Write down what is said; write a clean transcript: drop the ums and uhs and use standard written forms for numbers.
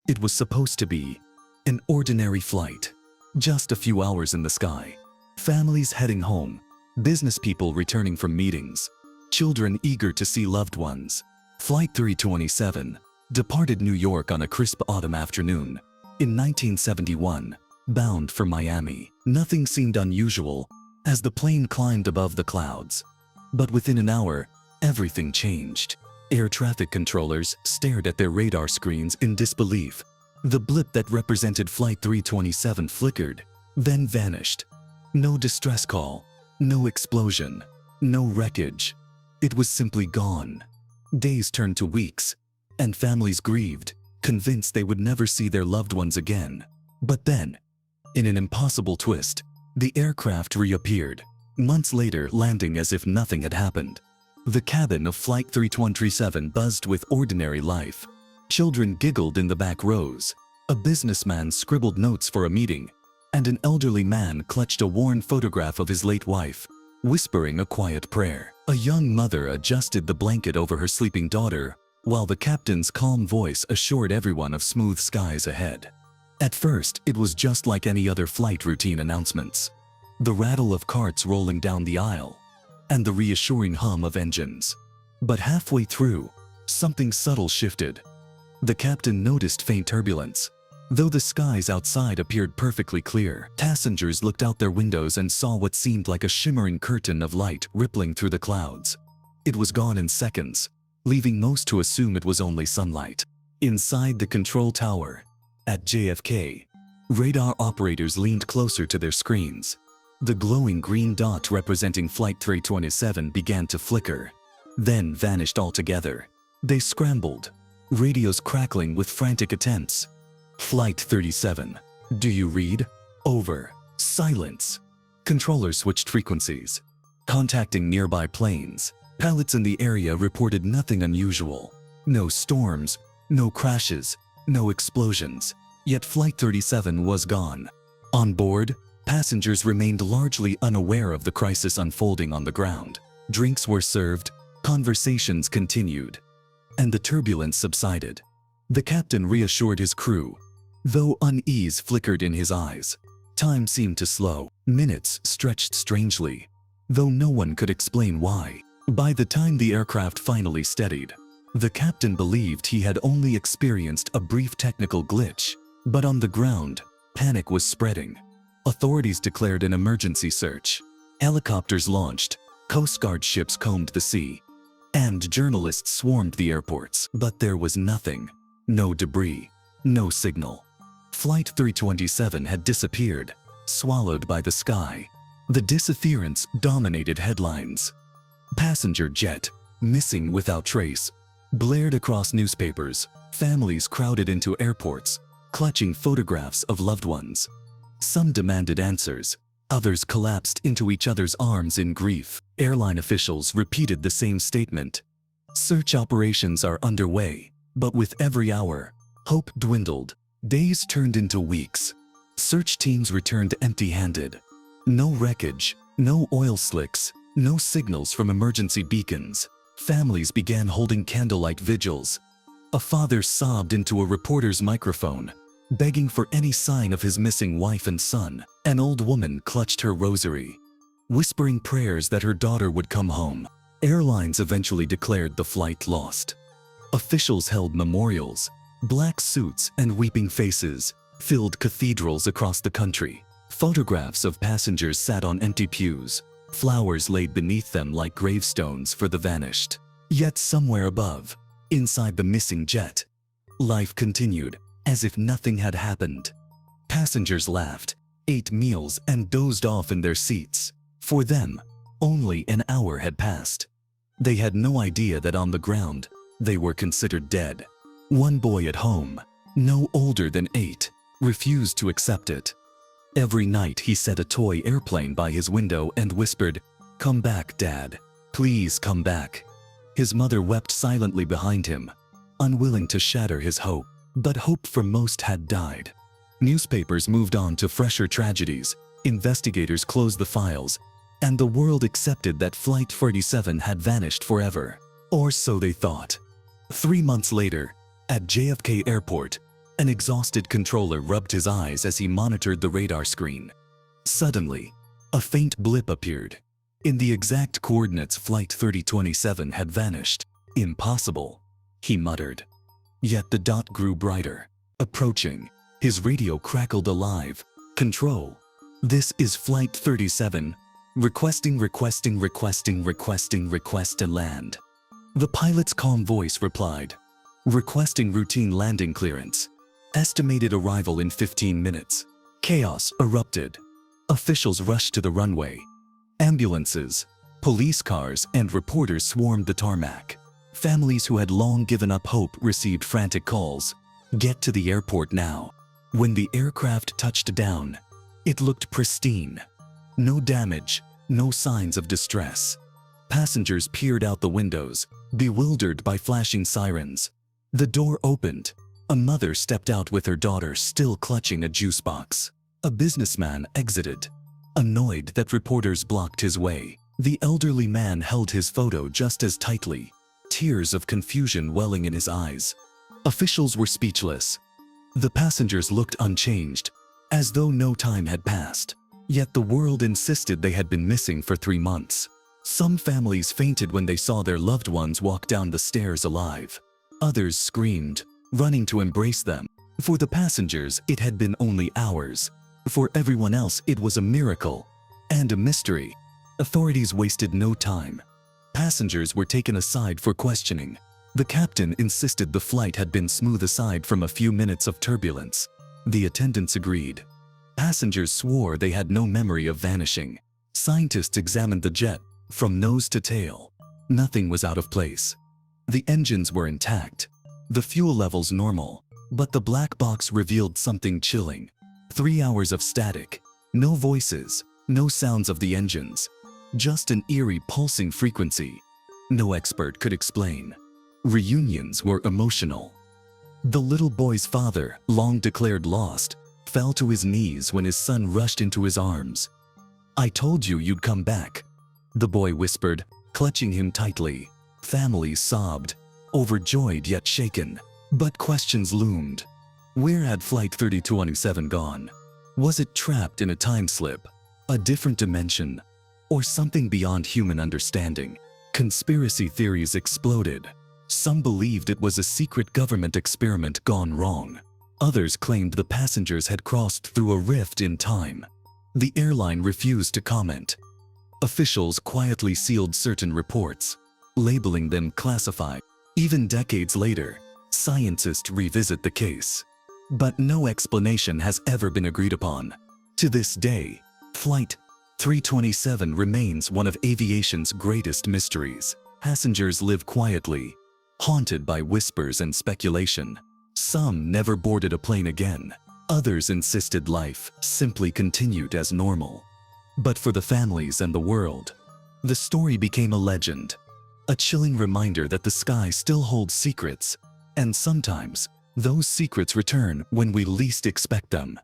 It was supposed to be an ordinary flight, just a few hours in the sky. Families heading home, business people returning from meetings, children eager to see loved ones. Flight 327 departed New York on a crisp autumn afternoon in 1971, bound for Miami. Nothing seemed unusual as the plane climbed above the clouds. But within an hour, everything changed. Air traffic controllers stared at their radar screens in disbelief. The blip that represented Flight 327 flickered, then vanished. No distress call, no explosion, no wreckage. It was simply gone. Days turned to weeks, and families grieved, convinced they would never see their loved ones again. But then, in an impossible twist, the aircraft reappeared, months later landing as if nothing had happened. The cabin of Flight 327 buzzed with ordinary life. Children giggled in the back rows. A businessman scribbled notes for a meeting, and an elderly man clutched a worn photograph of his late wife, whispering a quiet prayer. A young mother adjusted the blanket over her sleeping daughter, while the captain's calm voice assured everyone of smooth skies ahead. At first, it was just like any other flight routine announcements. The rattle of carts rolling down the aisle, and the reassuring hum of engines. But halfway through, something subtle shifted. The captain noticed faint turbulence. Though the skies outside appeared perfectly clear, passengers looked out their windows and saw what seemed like a shimmering curtain of light rippling through the clouds. It was gone in seconds, leaving most to assume it was only sunlight. Inside the control tower, at JFK, radar operators leaned closer to their screens. The glowing green dot representing Flight 327 began to flicker, then vanished altogether. They scrambled, radios crackling with frantic attempts. Flight 37. Do you read? Over. Silence. Controllers switched frequencies, contacting nearby planes. Pilots in the area reported nothing unusual. No storms, no crashes, no explosions. Yet Flight 37 was gone. On board, passengers remained largely unaware of the crisis unfolding on the ground. Drinks were served, conversations continued, and the turbulence subsided. The captain reassured his crew, though unease flickered in his eyes. Time seemed to slow. Minutes stretched strangely, though no one could explain why. By the time the aircraft finally steadied, the captain believed he had only experienced a brief technical glitch. But on the ground, panic was spreading. Authorities declared an emergency search. Helicopters launched, Coast Guard ships combed the sea, and journalists swarmed the airports. But there was nothing. No debris, no signal. Flight 327 had disappeared, swallowed by the sky. The disappearance dominated headlines. Passenger jet, missing without trace, blared across newspapers. Families crowded into airports, clutching photographs of loved ones. Some demanded answers, others collapsed into each other's arms in grief. Airline officials repeated the same statement. Search operations are underway, but with every hour, hope dwindled. Days turned into weeks. Search teams returned empty-handed. No wreckage, no oil slicks, no signals from emergency beacons. Families began holding candlelight vigils. A father sobbed into a reporter's microphone, begging for any sign of his missing wife and son. An old woman clutched her rosary, whispering prayers that her daughter would come home. Airlines eventually declared the flight lost. Officials held memorials. Black suits and weeping faces filled cathedrals across the country. Photographs of passengers sat on empty pews, flowers laid beneath them like gravestones for the vanished. Yet somewhere above, inside the missing jet, life continued, as if nothing had happened. Passengers laughed, ate meals, and dozed off in their seats. For them, only an hour had passed. They had no idea that on the ground, they were considered dead. One boy at home, no older than 8, refused to accept it. Every night he set a toy airplane by his window and whispered, "Come back, Dad. Please come back." His mother wept silently behind him, unwilling to shatter his hope. But hope for most had died. Newspapers moved on to fresher tragedies, investigators closed the files, and the world accepted that Flight 47 had vanished forever. Or so they thought. 3 months later, at JFK Airport, An exhausted controller rubbed his eyes as he monitored the radar screen. Suddenly, a faint blip appeared. In the exact coordinates Flight 3027 had vanished. Impossible, he muttered. Yet the dot grew brighter. Approaching, his radio crackled alive. Control, this is Flight 37. Request to land. The pilot's calm voice replied. Requesting routine landing clearance. Estimated arrival in 15 minutes. Chaos erupted. Officials rushed to the runway. Ambulances, police cars, and reporters swarmed the tarmac. Families who had long given up hope received frantic calls. Get to the airport now. When the aircraft touched down, it looked pristine. No damage, no signs of distress. Passengers peered out the windows, bewildered by flashing sirens. The door opened. A mother stepped out with her daughter still clutching a juice box. A businessman exited, annoyed that reporters blocked his way. The elderly man held his photo just as tightly, tears of confusion welling in his eyes. Officials were speechless. The passengers looked unchanged, as though no time had passed. Yet the world insisted they had been missing for 3 months. Some families fainted when they saw their loved ones walk down the stairs alive. Others screamed, running to embrace them. For the passengers, it had been only hours. For everyone else, it was a miracle and a mystery. Authorities wasted no time. Passengers were taken aside for questioning. The captain insisted the flight had been smooth aside from a few minutes of turbulence. The attendants agreed. Passengers swore they had no memory of vanishing. Scientists examined the jet, from nose to tail. Nothing was out of place. The engines were intact, the fuel levels normal, but the black box revealed something chilling. 3 hours of static, no voices, no sounds of the engines, just an eerie pulsing frequency. No expert could explain. Reunions were emotional. The little boy's father, long declared lost, fell to his knees when his son rushed into his arms. "I told you you'd come back," the boy whispered, clutching him tightly. Families sobbed, overjoyed yet shaken. But questions loomed. Where had Flight 3027 gone? Was it trapped in a time slip, a different dimension, or something beyond human understanding? Conspiracy theories exploded. Some believed it was a secret government experiment gone wrong. Others claimed the passengers had crossed through a rift in time. The airline refused to comment. Officials quietly sealed certain reports, labeling them classified. Even decades later, scientists revisit the case. But no explanation has ever been agreed upon. To this day, Flight 327 remains one of aviation's greatest mysteries. Passengers live quietly, haunted by whispers and speculation. Some never boarded a plane again. Others insisted life simply continued as normal. But for the families and the world, the story became a legend. A chilling reminder that the sky still holds secrets, and sometimes those secrets return when we least expect them.